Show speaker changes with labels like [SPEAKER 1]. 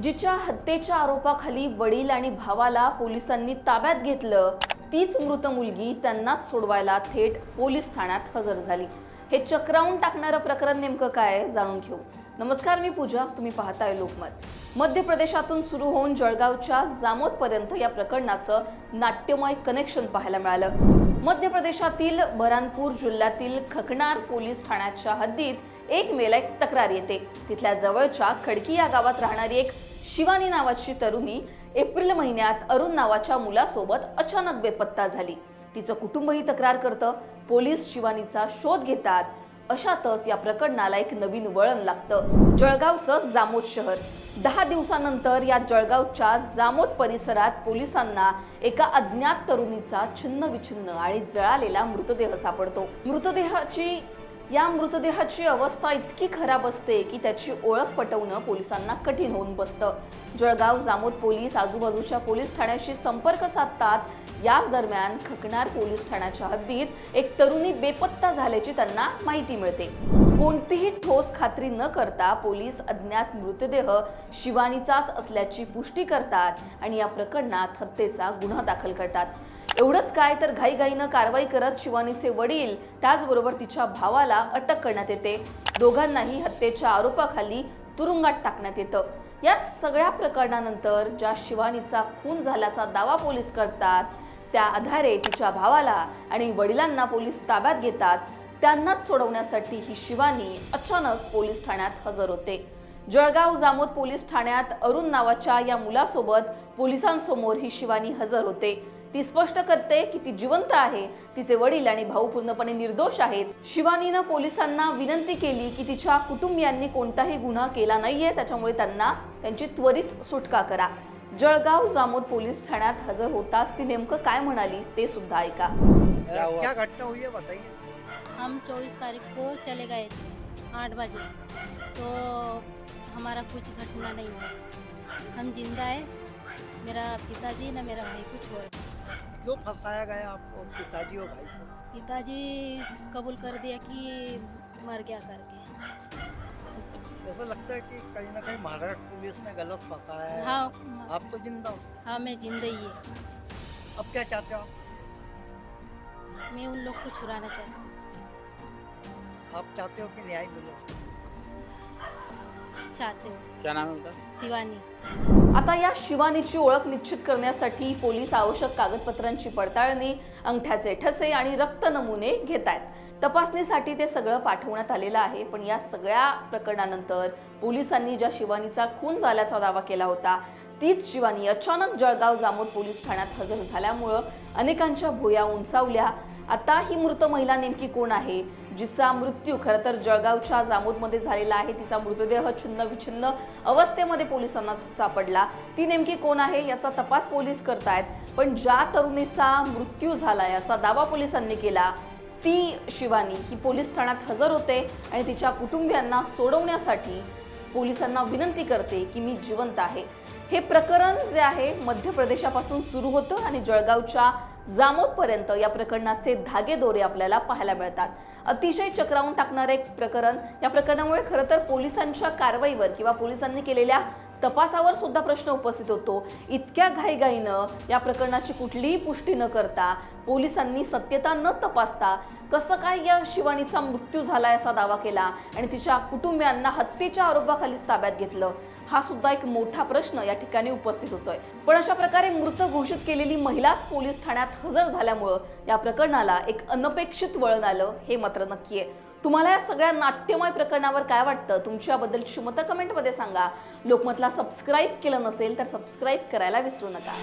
[SPEAKER 1] जिच्या हत्येच्या आरोपाखाली वडील आणि भावाला पोलिसांनी ताब्यात घेतलं, तीच मृत मुलगी त्यांनाच सोडवायला थेट पोलीस ठाण्यात हजर झाली। हे चक्रावून टाकणारं प्रकरण नेमकं काय जाणून घेऊ। नमस्कार, मी पूजा, तुम्ही पाहताय लोकमत। मध्य प्रदेशातून सुरू होऊन जळगावच्या जामोदपर्यंत या प्रकरणाचं नाट्यमय कनेक्शन पाहायला मिळालं। मध्य प्रदेशातील बरानपूर जिल्ह्यातील खकनार पोलीस ठाण्याच्या हद्दीत 1 मेला एक तक्रार येते। तिथल्या जवळच्या खडकी या गावात राहणारी एक शिवानी नावाची तरुणी एप्रिल महिन्यात अरुण नावाच्या मुलासोबत अचानक बेपत्ता झाली। तिचं कुटुंबही तक्रार करतं। पोलीस शिवानीचा शोध घेतात। अशातच या प्रकरणाला एक नवीन वळण लागतं। जळगावचं जामोद शहर। 10 दिवसानंतर या जळगावच्या जामोद परिसरात पोलिसांना एका अज्ञात तरुणीचा छिन्न विछिन्न आणि जळालेला मृतदेह सापडतो। या मृतदेहाची अवस्था इतकी खराब असते की त्याची ओळख पटवणं पोलिसांना कठीण होऊन बसतं। जळगाव जामोद पोलीस आजूबाजूच्या पोलीस ठाण्याशी संपर्क साधतात। याच दरम्यान खकनार पोलीस ठाण्याच्या हद्दीत एक तरुणी बेपत्ता झाल्याची त्यांना माहिती मिळते। कोणतीही ठोस खात्री न करता पोलीस अज्ञात मृतदेह शिवानीचाच असल्याची पुष्टी करतात आणि या प्रकरणात हत्येचा गुन्हा दाखल करतात। एवढंच काय तर घाईघाईनं कारवाई करत शिवानीचे वडील त्याचबरोबर तिच्या भावाला अटक करण्यात येते। दोघांनाही हत्येच्या आरोपाखाली तुरुंगात टाकण्यात येतं। या सगळ्या प्रकरणानंतर ज्या शिवानीचा खून झाल्याचा दावा पोलीस करतात, त्या आधारे तिच्या भावाला आणि वडिलांना पोलीस ताब्यात घेतात। त्यांनाच सोडवण्यासाठी ही शिवानी अचानक पोलीस ठाण्यात हजर होते। जळगाव जामोद पोलीस ठाण्यात अरुण नावाच्या या मुलासोबत पोलिसांसमोर ही शिवानी हजर होते। ती स्पष्ट करते की ती जिवंत आहे, तिचे वडील आणि भाऊ पूर्णपणे निर्दोष आहेत। शिवानीनं पोलिसांना विनंती केली की तिच्या कुटुंबियांनी कोणताही गुन्हा केला नाहीये, त्याच्यामुळे त्यांची त्वरित सुटका करा। जळगाव जामोद पोलीस ठाण्यात हजर होताच ती नेमकं काय म्हणाली ते सुद्धा ऐका।
[SPEAKER 2] क्या घटना हुई है बताइए।
[SPEAKER 3] हम 24 तारीख को चले गए थे 8 बजे, तो हमारा कुछ घटना नहीं हुआ। हम जिंदा है, मेरा पिताजी ना मेरा भाई कुछ और।
[SPEAKER 2] क्यों फंसाया गया आपको, पिताजी और भाई को?
[SPEAKER 3] पिताजी कबूल कर दिया कि मर गया करके।
[SPEAKER 2] ऐसा लगता है कि कहीं ना कहीं महाराष्ट्र पुलिस ने गलत फंसाया है।
[SPEAKER 3] हाँ
[SPEAKER 2] आप तो जिंदा हो।
[SPEAKER 3] हाँ, मैं जिंदा ही है।
[SPEAKER 2] अब क्या चाहते हो आप?
[SPEAKER 3] मैं उन लोग को छुड़ाना चाहती हूँ।
[SPEAKER 2] आप चाहते हो कि न्याय मिले?
[SPEAKER 3] चाहते हो।
[SPEAKER 4] क्या नाम है उनका?
[SPEAKER 3] शिवानी।
[SPEAKER 1] आता या शिवानीची ओळख निश्चित करण्यासाठी पोलीस आवश्यक कागदपत्रांची पडताळणी, अंगठ्याचे ठसे आणि रक्त नमुने घेतायत। तपासणीसाठी ते सगळं पाठवण्यात आलेलं आहे। पण या सगळ्या प्रकरणानंतर पोलिसांनी ज्या शिवानीचा खून झाल्याचा दावा केला होता, तीच शिवानी अचानक जळगाव जामोद पोलीस ठाण्यात हजर झाल्यामुळे अनेकांच्या भुवया उंचावल्या। आता ही मृत महिला नेमकी कोण आहे, जिचा मृत्यू खरं तर जळगावच्या जामोदमध्ये झालेला आहे, तिचा मृतदेह छिन्न विछिन्न अवस्थेमध्ये पोलिसांना सापडला, ती नेमकी कोण आहे याचा तपास पोलीस करतायत। पण ज्या तरुणीचा मृत्यू झाला याचा दावा पोलिसांनी केला, ती शिवानी ही पोलीस ठाण्यात हजर होते आणि तिच्या कुटुंबियांना सोडवण्यासाठी पोलिसांना विनंती करते की मी जिवंत आहे। हे प्रकरण जे आहे मध्य प्रदेशापासून सुरू होतं आणि जळगावच्या जामोदपर्यंत या प्रकरणाचे धागेदोरे आपल्याला पाहायला मिळतात। अतिशय चक्रावून टाकणारे एक प्रकरण। या प्रकरणामुळे खरं तर पोलिसांच्या कारवाईवर किंवा पोलिसांनी केलेल्या तपासावर सुद्धा प्रश्न उपस्थित होतो। इतक्या घाईघाईनं या प्रकरणाची कुठलीही पुष्टी न करता, पोलिसांनी सत्यता न तपासता कसं काय या शिवानीचा मृत्यू झाला याचा दावा केला आणि तिच्या कुटुंबियांना हत्येच्या आरोपाखाली ताब्यात घेतलं, हा सुद्धा एक मोठा प्रश्न या ठिकाणी उपस्थित होतोय। पण अशा प्रकारे मृत घोषित केलेली महिलाच पोलीस ठाण्यात हजर झाल्यामुळे या प्रकरणाला एक अनपेक्षित वळण आलं, हे मात्र नक्की आहे। तुम्हाला या सगळ्या नाट्यमय प्रकरणावर काय वाटतं, तुमच्या बद्दलची मतं कमेंटमध्ये सांगा। लोकमतला सबस्क्राईब केलं नसेल तर सबस्क्राईब करायला विसरू नका।